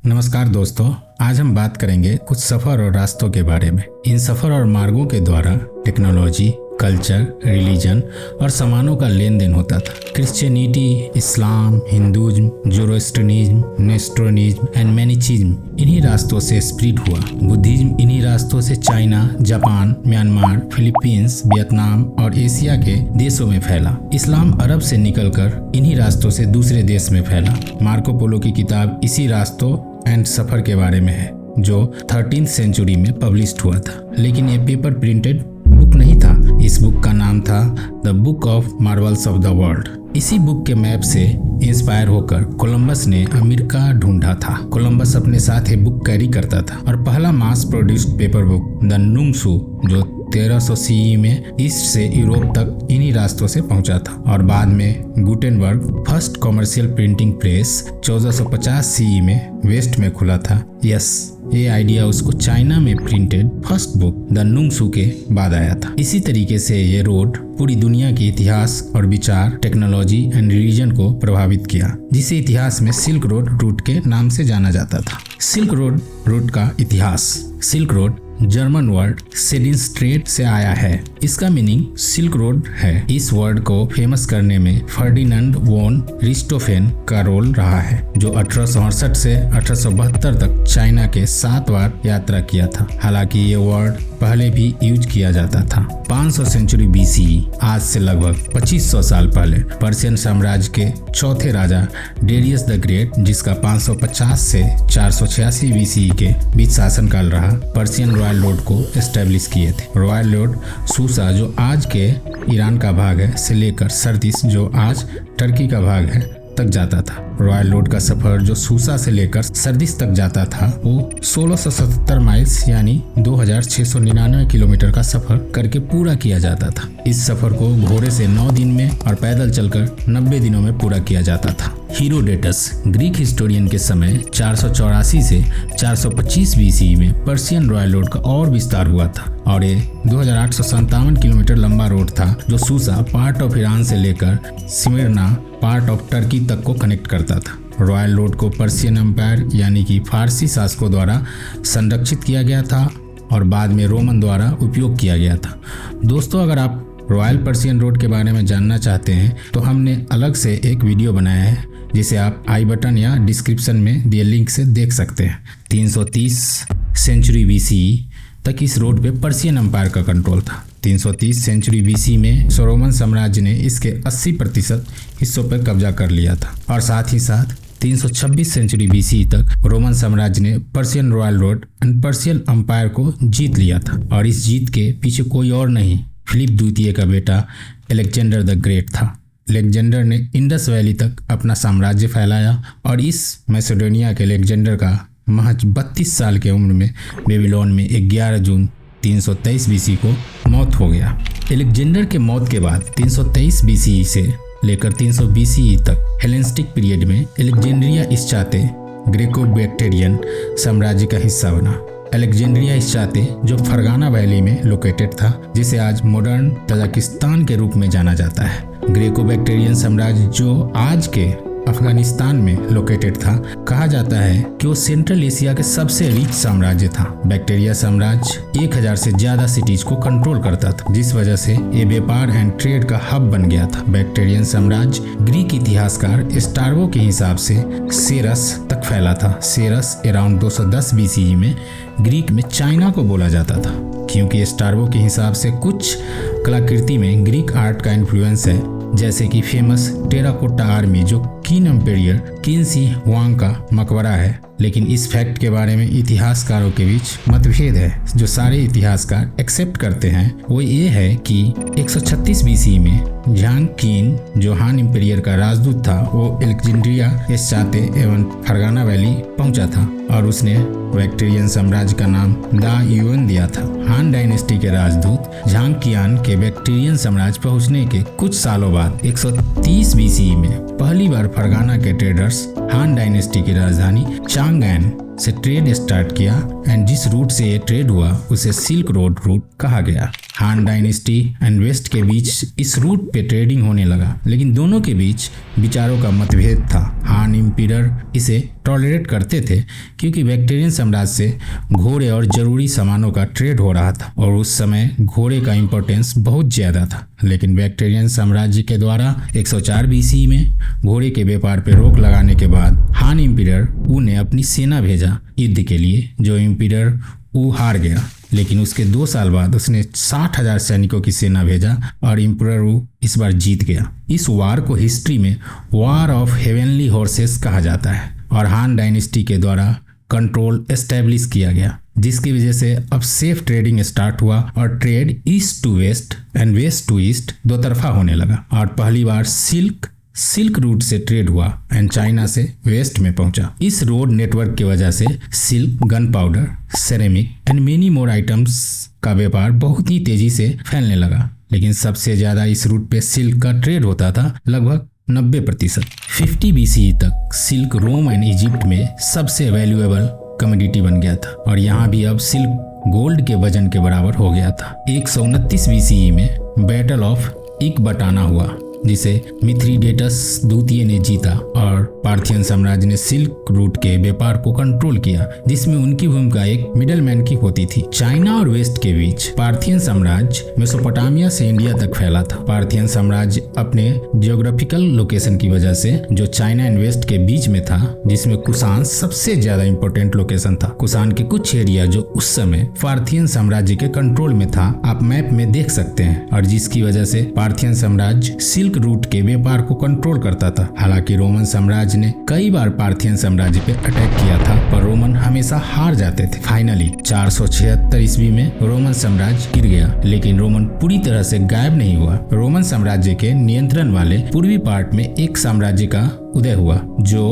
नमस्कार दोस्तों, आज हम बात करेंगे कुछ सफ़र और रास्तों के बारे में। इन सफ़र और मार्गों के द्वारा टेक्नोलॉजी, कल्चर, रिलीजन और सामानों का लेन देन होता था। क्रिश्चियनिटी, इस्लाम, हिंदुज़्म, जोरोस्ट्रियनिज्म, नेस्टोनिज्म एंड मैनिचिज्म इन्हीं रास्तों से स्प्रेड हुआ। बुद्धिज्म इन्हीं रास्तों से China, Japan, Myanmar, Philippines, Vietnam और एशिया के देशों में फैला। इस्लाम अरब से निकलकर इन्हीं रास्तों से दूसरे देश में फैला। मार्को पोलो की किताब इसी रास्तों एंड सफ़र के बारे में है, जो 13th सेंचुरी में पब्लिश्ड हुआ था। लेकिन ये पेपर प्रिंटेड बुक नहीं था। इस बुक का नाम था the book of Marvels of the world. इसी बुक के मैप से इंस्पायर होकर कोलंबस ने अमेरिका ढूंढा था। कोलंबस अपने साथ ये बुक कैरी करता था और पहला mass produced paper book the Nungsu, जो 1300 CE में ईस्ट से यूरोप तक इन्हीं रास्तों से पहुंचा था। और बाद में Gutenberg first commercial printing press 1450 CE में वेस्ट में खुला था। ये आइडिया उसको चाइना में प्रिंटेड फर्स्ट बुक द नुंगसू के बाद आया था। इसी तरीके से ये रोड पूरी दुनिया के इतिहास और विचार, टेक्नोलॉजी एंड रिलीजन को प्रभावित किया, जिसे इतिहास में सिल्क रोड रूट के नाम से जाना जाता था। सिल्क रोड रूट का इतिहास। सिल्क रोड जर्मन वर्ड सेडिनस्ट्रेट से आया है। इसका मीनिंग सिल्क रोड है। इस वर्ड को फेमस करने में फर्डिनेंड वोन रिस्टोफेन का रोल रहा है, जो 1868 से 1872 तक चाइना के 7 बार यात्रा किया था। हालांकि ये वर्ड पहले भी यूज किया जाता था। 500 सेंचुरी BCE, आज से लगभग 2500 साल पहले, पर्शियन साम्राज्य के चौथे राजा डेरियस द ग्रेट, जिसका 550 से 486 BCE के बीच शासनकाल रहा, पर्शियन रॉयल रोड को एस्टेब्लिश किए थे। रॉयल रोड सूसा, जो आज के ईरान का भाग है, से लेकर सरदिस, जो आज टर्की का भाग है, तक जाता था। रॉयल रोड का सफर जो सूसा से लेकर सरदिस तक जाता था, वो 1677 माइल्स यानी 2699 किलोमीटर का सफर करके पूरा किया जाता था। इस सफर को घोड़े से 9 दिन में और पैदल चलकर 90 दिनों में पूरा किया जाता था। हीरोडेटस, ग्रीक हिस्टोरियन के समय 484 से 425 BCE में पर्शियन रॉयल रोड का और विस्तार हुआ था और ये 2857 किलोमीटर लंबा रोड था, जो सूसा पार्ट ऑफ ईरान से लेकर स्मिर्ना पार्ट ऑफ टर्की तक को कनेक्ट करता था। रॉयल रोड को पर्शियन एम्पायर यानी कि फारसी शासकों द्वारा संरक्षित किया गया था और बाद में रोमन द्वारा उपयोग किया गया था। दोस्तों, अगर आप रॉयल पर्शियन रोड के बारे में जानना चाहते हैं तो हमने अलग से एक वीडियो बनाया है, जिसे आप आई बटन या डिस्क्रिप्शन में दिए लिंक से देख सकते हैं। 330 सेंचुरी BCE तक इस रोड पे पर्शियन एम्पायर का कंट्रोल था। 330 सेंचुरी BC में रोमन साम्राज्य ने इसके 80% हिस्सों पर कब्जा कर लिया था और साथ ही साथ 326 सेंचुरी BC तक रोमन साम्राज्य ने Persian royal road and Persian empire को जीत लिया था। और इस जीत के पीछे कोई और नहीं, फिलिप द्वितीय का बेटा अलेक्जेंडर द ग्रेट था। अलेक्जेंडर ने इंडस वैली तक अपना साम्राज्य फैलाया और इस मैसेडोनिया के अलेक्जेंडर का महज 32 साल की उम्र में बेबीलोन में 11 जून 323 BC को मौत हो गया। अलेक्जेंडर के मौत के बाद 323 BCE से लेकर 300 BCE तक हेलेनिस्टिक पीरियड में अलेक्जेंड्रिया इस्चाते ग्रेको बैक्टेरियन साम्राज्य का हिस्सा बना। अलेक्जेंड्रिया इस्चाते, जो फरगाना वैली में लोकेटेड था, जिसे आज मॉडर्न तजाकिस्तान के रूप में जाना जाता है। ग्रेको बैक्टेरियन साम्राज्य, जो आज के अफगानिस्तान में लोकेटेड था, कहा जाता है कि वो सेंट्रल एशिया के सबसे रिच साम्राज्य था। बैक्टेरिया साम्राज्य 1000 से ज्यादा सिटीज को कंट्रोल करता था, जिस वजह से ये व्यापार एंड ट्रेड का हब बन गया था। बैक्टेरियन साम्राज्य ग्रीक इतिहासकार स्ट्रैबो के हिसाब से सेरस तक फैला था। सेरस अराउंड 210 BCE में ग्रीक में चाइना को बोला जाता था, क्योंकि स्ट्रैबो के हिसाब से कुछ कलाकृति में ग्रीक आर्ट का इन्फ्लुएंस है, जैसे कि फेमस टेराकोटा आर्मी, जो किन एम्पेरियर किनसी हुआंग का मकबरा है। लेकिन इस फैक्ट के बारे में इतिहासकारों के बीच मतभेद है। जो सारे इतिहासकार एक्सेप्ट करते हैं वो ये है कि 136 BCE में झांग कीन, जो हान एम्पेरियर का राजदूत था, वो अलेक्जेंड्रिया इस्चाते एवं फरगाना वैली पहुंचा था और उसने बैक्टेरियन साम्राज्य का नाम दा युएन दिया था। हान डायनेस्टी के राजदूत झांग कियान के बैक्टेरियन साम्राज्य पहुंचने के कुछ सालों बाद 130 BCE में पहली बार फरगाना के ट्रेडर्स हान डायनेस्टी की राजधानी चांगएन से ट्रेड स्टार्ट किया एंड जिस रूट से ये ट्रेड हुआ उसे सिल्क रोड रूट कहा गया। हान डायनेस्टी एंड वेस्ट के बीच इस रूट पे ट्रेडिंग होने लगा, लेकिन दोनों के बीच विचारों का मतभेद था। हान एम्पायर इसे टॉलरेट करते थे क्योंकि बैक्टीरियन साम्राज्य से घोड़े और जरूरी सामानों का ट्रेड हो रहा था और उस समय घोड़े का इम्पोर्टेंस बहुत ज़्यादा था। लेकिन बैक्टीरियन साम्राज्य के द्वारा 104 BCE में घोड़े के व्यापार पर रोक लगाने के बाद हान एम्पायर वू ने अपनी सेना भेजा युद्ध के लिए, जो एम्पायर वू हार गया। लेकिन उसके 2 साल बाद उसने 60,000 सैनिकों की सेना भेजा और एम्परर वू इस बार जीत गया। इस वार को हिस्ट्री में वॉर ऑफ हेवनली हॉर्सेस कहा जाता है और हान डायनेस्टी के द्वारा कंट्रोल एस्टेब्लिश किया गया, जिसकी वजह से अब सेफ ट्रेडिंग स्टार्ट हुआ और trade east to west and west to east दो तरफा होने लगा। और पहली बार सिल्क रूट से ट्रेड हुआ एंड चाइना से वेस्ट में पहुंचा। इस रोड नेटवर्क की वजह से silk, gunpowder, ceramic and many more items का व्यापार बहुत ही तेजी से फैलने लगा। लेकिन सबसे ज्यादा इस रूट पे सिल्क का ट्रेड होता था, लगभग 90%। 50 BCE तक सिल्क रोम एंड इजिप्ट में सबसे वैल्यूएबल कमोडिटी बन गया था और यहाँ भी अब सिल्क गोल्ड के वजन के बराबर हो गया था। 129 BCE में बैटल ऑफ इकबाटाना हुआ, जिसे मिथ्रिडेटस द्वितीय ने जीता और पार्थियन साम्राज्य ने सिल्क रूट के व्यापार को कंट्रोल किया, जिसमें उनकी भूमिका एक मिडलमैन की होती थी। चाइना और वेस्ट के बीच पार्थियन साम्राज्य मेसोपोटामिया से इंडिया तक फैला था। पार्थियन साम्राज्य अपने जियोग्राफिकल लोकेशन की वजह से जो चाइना एंड वेस्ट के बीच में था, जिसमें कुषाण सबसे ज्यादा इंपॉर्टेंट लोकेशन था। कुषाण के कुछ एरिया जो उस समय पार्थियन साम्राज्य के कंट्रोल में था, आप मैप में देख सकते हैं, और जिसकी वजह से पार्थियन साम्राज्य सिल्क रूट के व्यापार को कंट्रोल करता था। हालांकि रोमन साम्राज्य ने कई बार पार्थियन साम्राज्य पे अटैक किया था, पर रोमन हमेशा हार जाते थे। फाइनली 476 ईस्वी में रोमन साम्राज्य गिर गया, लेकिन रोमन पूरी तरह से गायब नहीं हुआ। रोमन साम्राज्य के नियंत्रण वाले पूर्वी पार्ट में एक साम्राज्य का उदय हुआ जो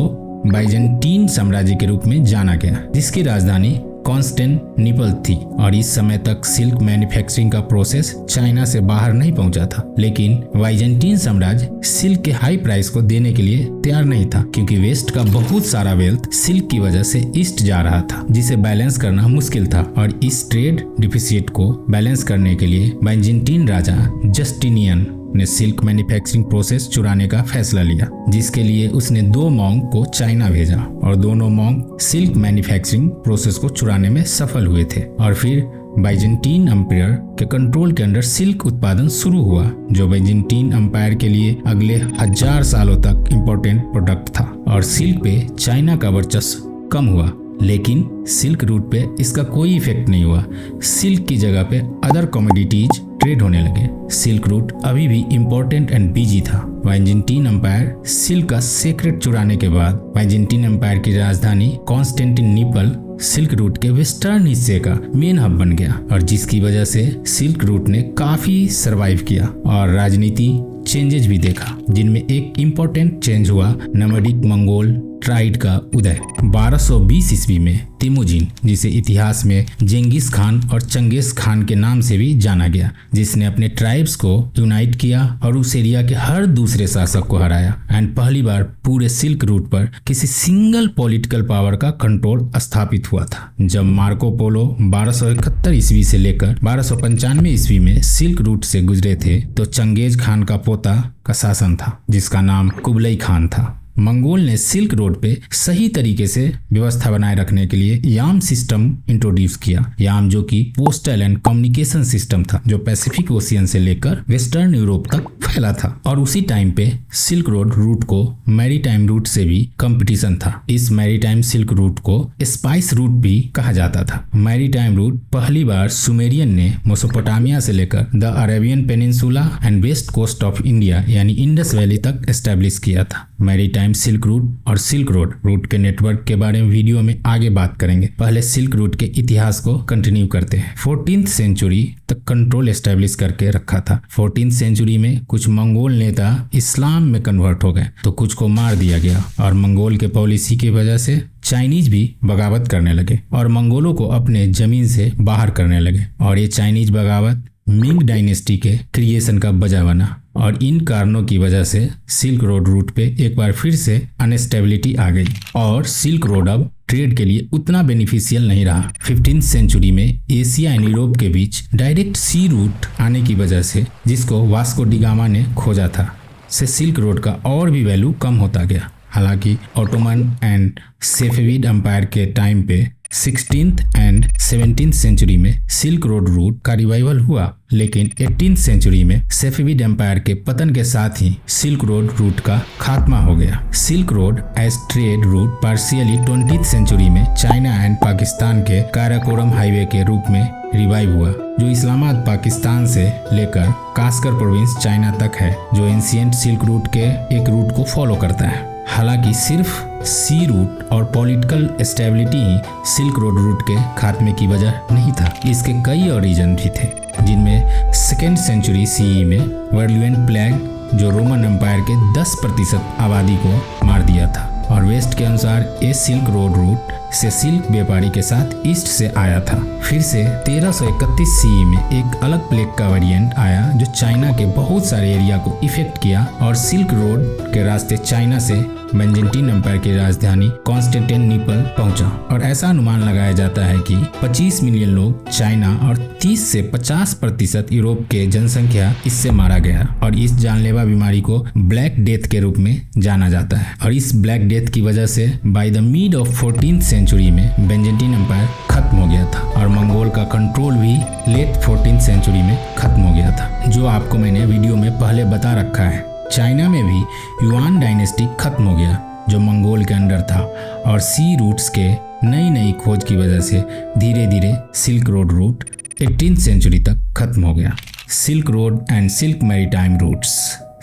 बाइजेंटीन साम्राज्य के रूप में जाना गया, जिसकी राजधानी कॉन्स्टेंटिनोपल थी। और इस समय तक सिल्क मैन्युफैक्चरिंग का प्रोसेस चाइना से बाहर नहीं पहुंचा था। लेकिन बाइजेंटीन साम्राज्य सिल्क के हाई प्राइस को देने के लिए तैयार नहीं था, क्योंकि वेस्ट का बहुत सारा वेल्थ सिल्क की वजह से ईस्ट जा रहा था, जिसे बैलेंस करना मुश्किल था। और इस ट्रेड डिफिसिट को बैलेंस करने के लिए बाइजेंटीन राजा जस्टिनियन ने सिल्क मैन्युफैक्चरिंग प्रोसेस चुराने का फैसला लिया, जिसके लिए उसने 2 मॉन्क को चाइना भेजा और दोनों मॉन्क सिल्क मैन्युफैक्चरिंग प्रोसेस को चुराने में सफल हुए थे। और फिर बाइजेंटीन एम्पायर के कंट्रोल के अंडर सिल्क उत्पादन शुरू हुआ, जो बाइजेंटीन एम्पायर के लिए अगले 1000 सालों तक इम्पोर्टेंट प्रोडक्ट था। और सिल्क पे चाइना का वर्चस्व कम हुआ, लेकिन सिल्क रूट पे इसका कोई इफेक्ट नहीं हुआ। सिल्क की जगह पे अदर कमोडिटीज ट्रेड होने लगे। सिल्क रूट अभी भी इम्पोर्टेंट एंड बिजी था। बाइजेंटीन एम्पायर सिल्क का सीक्रेट चुराने के बाद बाइजेंटीन एम्पायर की राजधानी कॉन्स्टेंटिनोपल सिल्क रूट के वेस्टर्न हिस्से का मेन हब बन गया, और जिसकी वजह से सिल्क रूट ने काफी सरवाइव किया और राजनीति चेंजेस भी देखा, जिनमें एक इम्पोर्टेंट चेंज हुआ नोमैडिक मंगोल ट्राइड का उदय। 1220 ईस्वी में तिमुजिन, जिसे इतिहास में जेंगिस खान और चंगेज खान के नाम से भी जाना गया, जिसने अपने ट्राइब्स को यूनाइट किया और उस एरिया के हर दूसरे शासक को हराया एंड पहली बार पूरे सिल्क रूट पर किसी सिंगल पॉलिटिकल पावर का कंट्रोल स्थापित हुआ था। जब मार्को पोलो 1271 ईस्वी से लेकर 1295 ईस्वी में सिल्क रूट से गुजरे थे, तो चंगेज खान का पोता का शासन था, जिसका नाम कुबलई खान था। मंगोल ने सिल्क रोड पे सही तरीके से व्यवस्था बनाए रखने के लिए याम सिस्टम इंट्रोड्यूस किया। याम जो कि पोस्टल एंड कम्युनिकेशन सिस्टम था, जो पैसिफिक ओशियन से लेकर वेस्टर्न यूरोप तक फैला था। और उसी टाइम पे सिल्क रोड रूट को मैरीटाइम रूट से भी कंपटीशन था। इस मैरीटाइम सिल्क रूट को स्पाइस रूट भी कहा जाता था। मैरीटाइम रूट पहली बार सुमेरियन ने मेसोपोटामिया से लेकर the Arabian peninsula and west coast of India यानी इंडस वैली तक एस्टेब्लिश किया था। मैरीटाइम सिल्क रूट और सिल्क रोड रूट के नेटवर्क के बारे में वीडियो में आगे बात करेंगे। पहले सिल्क रूट के इतिहास को कंटिन्यू करते हैं। 14th सेंचुरी तक कंट्रोल एस्टेब्लिश करके रखा था। 14th सेंचुरी में कुछ मंगोल नेता इस्लाम में कन्वर्ट हो गए, तो कुछ को मार दिया गया और मंगोल के पॉलिसी की वजह से चाइनीज भी बगावत करने लगे और मंगोलों को अपने जमीन से बाहर करने लगे। और ये चाइनीज बगावत मिंग डायनेस्टी के क्रिएशन का वजह बना और इन कारणों की वजह से सिल्क रोड रूट पे एक बार फिर से अनस्टेबिलिटी आ गई और सिल्क रोड अब ट्रेड के लिए उतना बेनिफिशियल नहीं रहा। 15th सेंचुरी में एशिया एंड यूरोप के बीच डायरेक्ट सी रूट आने की वजह से, जिसको वास्को डी गामा ने खोजा था, से सिल्क रोड का और भी वैल्यू कम होता गया। हालांकि ऑटोमन एंड सेफेविड एम्पायर के टाइम पे 16th एंड 17th सेंचुरी में सिल्क रोड रूट का रिवाइवल हुआ, लेकिन 18th सेंचुरी में सेफेविड एम्पायर के पतन के साथ ही सिल्क रोड रूट का खात्मा हो गया। Silk road as trade route partially 20th century में चाइना एंड पाकिस्तान के काराकोरम हाईवे के रूप में रिवाइव हुआ, जो इस्लामाबाद पाकिस्तान से लेकर कास्कर प्रोविंस चाइना तक है, जो एंशिएंट सिल्क रूट के एक रूट को फॉलो करता है। हालांकि सिर्फ सी रूट और पॉलिटिकल स्टेबिलिटी ही सिल्क रोड रूट के खात्मे की वजह नहीं था। इसके कई और रीजन भी थे, जिनमें 2nd सेंचुरी सीई में वर्ल्युएंट प्लेग जो रोमन एम्पायर के 10% आबादी को मार दिया था, और वेस्ट के अनुसार ये सिल्क रोड रूट से सिल्क व्यापारी के साथ ईस्ट से आया था। फिर से 1331 सीई में एक अलग प्लेग का वेरिएंट आया जो चाइना के बहुत सारे एरिया को इफेक्ट किया और सिल्क रोड के रास्ते चाइना से बेंजेंटीन एम्पायर की राजधानी कॉन्स्टेंटिनोपल पहुंचा। और ऐसा अनुमान लगाया जाता है कि 25 मिलियन लोग चाइना और 30 से 50% यूरोप के जनसंख्या इससे मारा गया, और इस जानलेवा बीमारी को ब्लैक डेथ के रूप में जाना जाता है। और इस ब्लैक डेथ की वजह से by the mid of 14th century में बेंजेंटीन एम्पायर खत्म हो गया था, और मंगोल का कंट्रोल भी लेट 14th सेंचुरी में खत्म हो गया था, जो आपको मैंने वीडियो में पहले बता रखा है। चाइना में भी युआन डायनेस्टी खत्म हो गया, जो मंगोल के अंडर था, और सी रूट्स के नई खोज की वजह से धीरे धीरे silk road root 18th century तक खत्म हो गया। Silk road and silk maritime routes.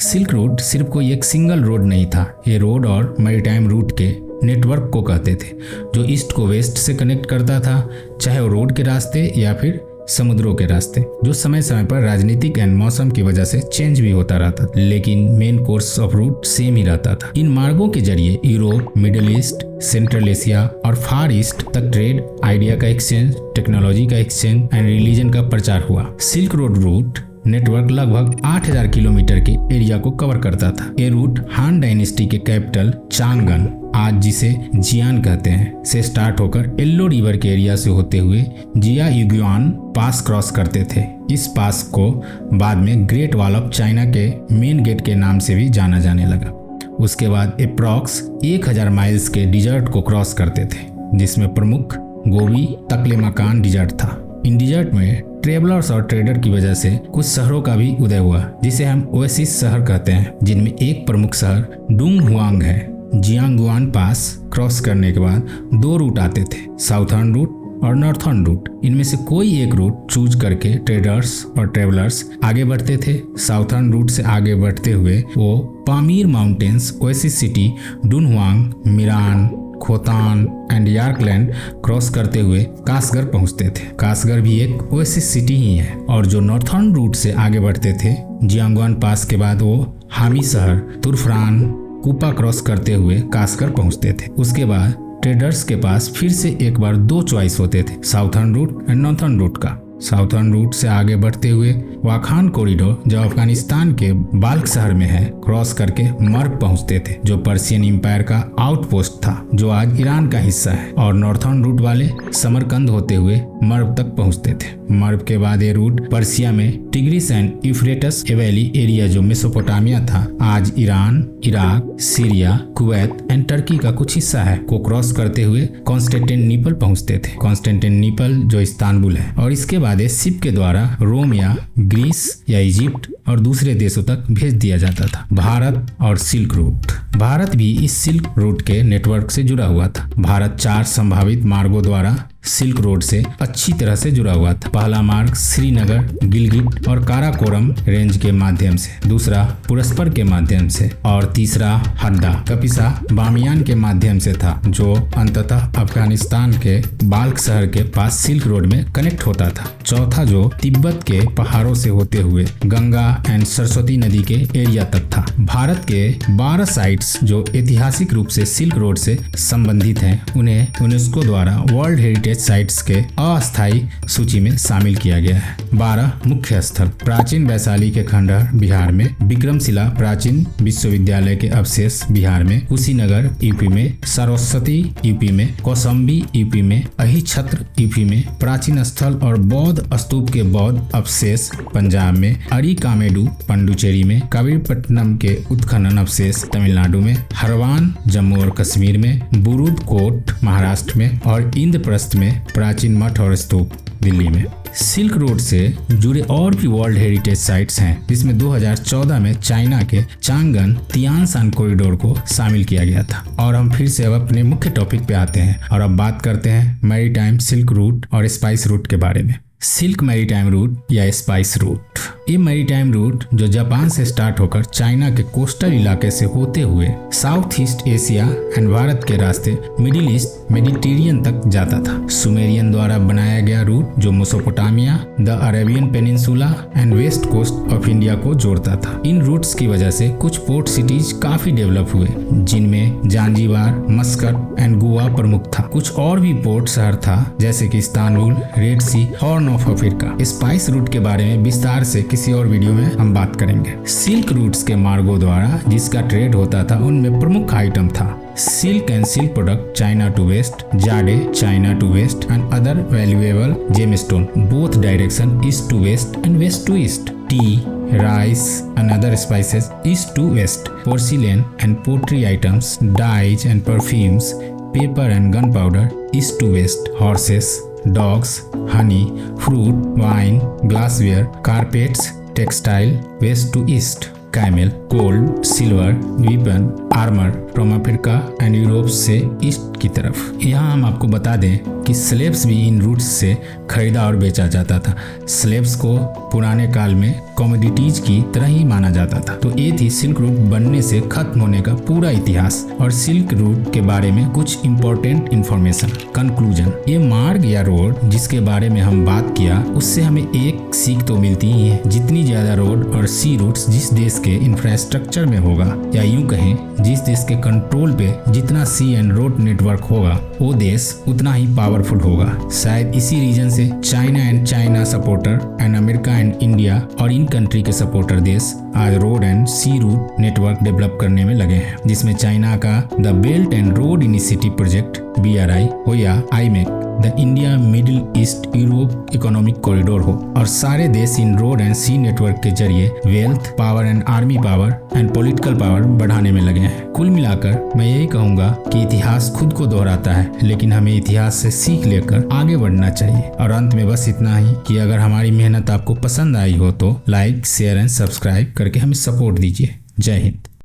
Silk road सिर्फ कोई एक सिंगल रोड नहीं था, ये रोड और मैरीटाइम रूट के नेटवर्क को कहते थे, जो ईस्ट को वेस्ट से कनेक्ट करता था, चाहे वो रोड के रास्ते या फिर समुद्रों के रास्ते, जो समय समय पर राजनीतिक एंड मौसम की वजह से चेंज भी होता रहता था, लेकिन main course of route same ही रहता था। इन मार्गों के जरिए Europe, Middle East, Central Asia और फार ईस्ट तक ट्रेड, आइडिया का एक्सचेंज, टेक्नोलॉजी का एक्सचेंज एंड रिलीजन का प्रचार हुआ। सिल्क रोड रूट नेटवर्क लगभग 8000 किलोमीटर के एरिया को कवर करता था। ये रूट हान डायनेस्टी के कैपिटल चांगन, आज जिसे जियान कहते हैं, से स्टार्ट होकर येल्लो रिवर के एरिया से होते हुए जियायुग्युआन पास क्रॉस करते थे। इस पास को बाद में ग्रेट वॉल ऑफ चाइना के मेन गेट के नाम से भी जाना जाने लगा। उसके बाद अप्रॉक्स 1000 माइल्स के डिजर्ट को क्रॉस करते थे, जिसमें प्रमुख गोबी तकलेमाकान डिजर्ट था। इन डिजर्ट में ट्रेवलर्स और ट्रेडर की वजह से कुछ शहरों का भी उदय हुआ, जिसे हम ओएसिस शहर कहते हैं, जिनमें एक प्रमुख शहर डुंग हुआंग है। जियांगुआन पास क्रॉस करने के बाद 2 रूट आते थे, साउथर्न रूट और नॉर्थर्न रूट। इनमें से कोई एक रूट चूज करके ट्रेडर्स और ट्रेवलर्स आगे बढ़ते थे। साउथर्न रूट से आगे बढ़ते हुए वो Pamir mountains, oasis city Dunhuang, Miran, Khotan and Yarkand cross करते हुए कासगर पहुंचते थे। कासगर भी एक ओएसिस सिटी ही है। और जो नॉर्थर्न रूट से आगे बढ़ते थे, जियांगुआन पास के बाद वो हामी शहर, तुरफरान, कूपा क्रॉस करते हुए कासगर पहुंचते थे। उसके बाद ट्रेडर्स के पास फिर से एक बार 2 चॉइस होते थे, southern route and northern route का। साउथर्न रूट से आगे बढ़ते हुए वाखान कॉरिडोर, जो अफगानिस्तान के बाल्क शहर में है, क्रॉस करके मर्व पहुंचते थे, जो पर्शियन एम्पायर का आउटपोस्ट था, जो आज ईरान का हिस्सा है। और नॉर्थर्न रूट वाले समरकंद होते हुए मर्व तक पहुंचते थे। मर्व के बाद ये रूट पर्सिया में tigris and Euphrates valley area, जो मेसोपोटामिया था, आज Iran, Iraq, Syria, Kuwait and Turkey का कुछ हिस्सा है, को क्रॉस करते हुए कॉन्स्टेंटिनोपल पहुंचते थे। कॉन्स्टेंटिनोपल जो इस्तांबुल है। और इसके बाद शिप के द्वारा रोम या ग्रीस या इजिप्ट और दूसरे देशों तक भेज दिया जाता था। भारत और सिल्क रूट। भारत भी इस सिल्क रूट के नेटवर्क से जुड़ा हुआ था। भारत 4 संभावित मार्गों द्वारा सिल्क रोड से अच्छी तरह से जुड़ा हुआ था। पहला मार्ग श्रीनगर, गिलगिट और काराकोरम रेंज के माध्यम से, दूसरा पुरस्पर के माध्यम से, और तीसरा हड्डा, कपिसा, बामियान के माध्यम से था, जो अंततः अफगानिस्तान के बाल्क शहर के पास सिल्क रोड में कनेक्ट होता था। चौथा जो तिब्बत के पहाड़ों से होते हुए गंगा एंड सरस्वती नदी के एरिया तक था। भारत के 12 साइट्स जो ऐतिहासिक रूप से सिल्क रोड से संबंधित हैं, उन्हें यूनेस्को द्वारा वर्ल्ड हेरिटेज हेरिटेज साइट्स के अस्थायी सूची में शामिल किया गया है। 12 मुख्य स्थल। प्राचीन वैशाली के खंडहर बिहार में, विक्रमशिला प्राचीन विश्वविद्यालय के अवशेष बिहार में, कुशीनगर यूपी में, सरस्वती यूपी में, कौशाम्बी यूपी में, अहिछत्र यूपी में, प्राचीन स्थल और बौद्ध स्तूप के बौद्ध अवशेष पंजाब में, अरिकामेडू पंडुचेरी में, कबीरपट्टनम के उत्खनन अवशेष तमिलनाडु में, हरवान जम्मू और कश्मीर में, बुरुदकोट महाराष्ट्र में और इंद्रप्रस्थ में प्राचीन मठ और स्तूप दिल्ली में। सिल्क रोड से जुड़े और भी वर्ल्ड हेरिटेज साइट्स हैं, जिसमें 2014 में चाइना के चांगन तियानशान कॉरिडोर को शामिल किया गया था। और हम फिर से अब अपने मुख्य टॉपिक पे आते हैं और अब बात करते हैं मैरीटाइम सिल्क रूट और स्पाइस रूट के बारे में। सिल्क मैरीटाइम रूट या स्पाइस रूट, ये मैरीटाइम रूट जो जापान से स्टार्ट होकर चाइना के कोस्टल इलाके से होते हुए south east Asia and Bharat के रास्ते मिडिल ईस्ट मेडिटेरियन तक जाता था। सुमेरियन द्वारा बनाया गया रूट जो Mesopotamia, the Arabian peninsula and west coast of India को जोड़ता था। इन रूट्स की वजह से कुछ पोर्ट सिटीज काफी डेवलप हुए, जिनमें जांजीबार, मस्कट एंड गोवा प्रमुख था। कुछ और भी पोर्ट शहर था जैसे कि Istanbul, red sea, horn of Africa. Spice route के बारे में विस्तार से किसी और वीडियो में हम बात करेंगे। सिल्क रूट्स के मार्गों द्वारा जिसका ट्रेड होता था उनमें प्रमुख आइटम था silk and silk product China to west, jade China to west and other valuable gemstone both direction east to west and west to east, tea, rice and other spices east to west, porcelain and pottery items, dyes and perfumes, paper and gunpowder east to west, horses, dogs, honey, fruit, wine, glassware, carpets, textile west to east, camel, gold, silver, weapon, armour from Africa and Europe से east की तरफ। यहाँ हम आपको बता दें कि slabs भी इन रूट्स से खरीदा और बेचा जाता था। स्लेब्स को पुराने काल में कमोडिटीज की तरह ही माना जाता था। तो ये थी सिल्क रूट बनने से खत्म होने का पूरा इतिहास और सिल्क रूट के बारे में कुछ इंपॉर्टेंट इंफॉर्मेशन। कंक्लूजन, ये मार्ग या रोड जिसके बारे में हम बात किया उससे हमें एक सीख तो मिलती ही है, जितनी ज्यादा रोड और सी रूट्स जिस देश के इंफ्रास्ट्रक्चर में होगा, या यूं कहें जिस देश के कंट्रोल पे जितना सी एंड रोड नेटवर्क होगा वो देश उतना ही पावरफुल होगा। शायद इसी रीजन से China and China supporter and America and India और इन कंट्री के सपोर्टर देश आज road and sea route network develop करने में लगे हैं, जिसमें चाइना का the belt and road initiative project BRI हो या IMEC the India Middle East Europe economic corridor हो, और सारे देश इन रोड एंड सी नेटवर्क के जरिए wealth, power and army power and political power बढ़ाने में लगे हैं। कुल मिलाकर मैं यही कहूंगा कि इतिहास खुद को दोहराता है, लेकिन हमें इतिहास से सीख लेकर आगे बढ़ना चाहिए। और अंत में बस इतना ही कि अगर हमारी मेहनत आपको पसंद आई हो तो लाइक, शेयर एंड सब्सक्राइब करके हमें सपोर्ट दीजिए। जय हिंद।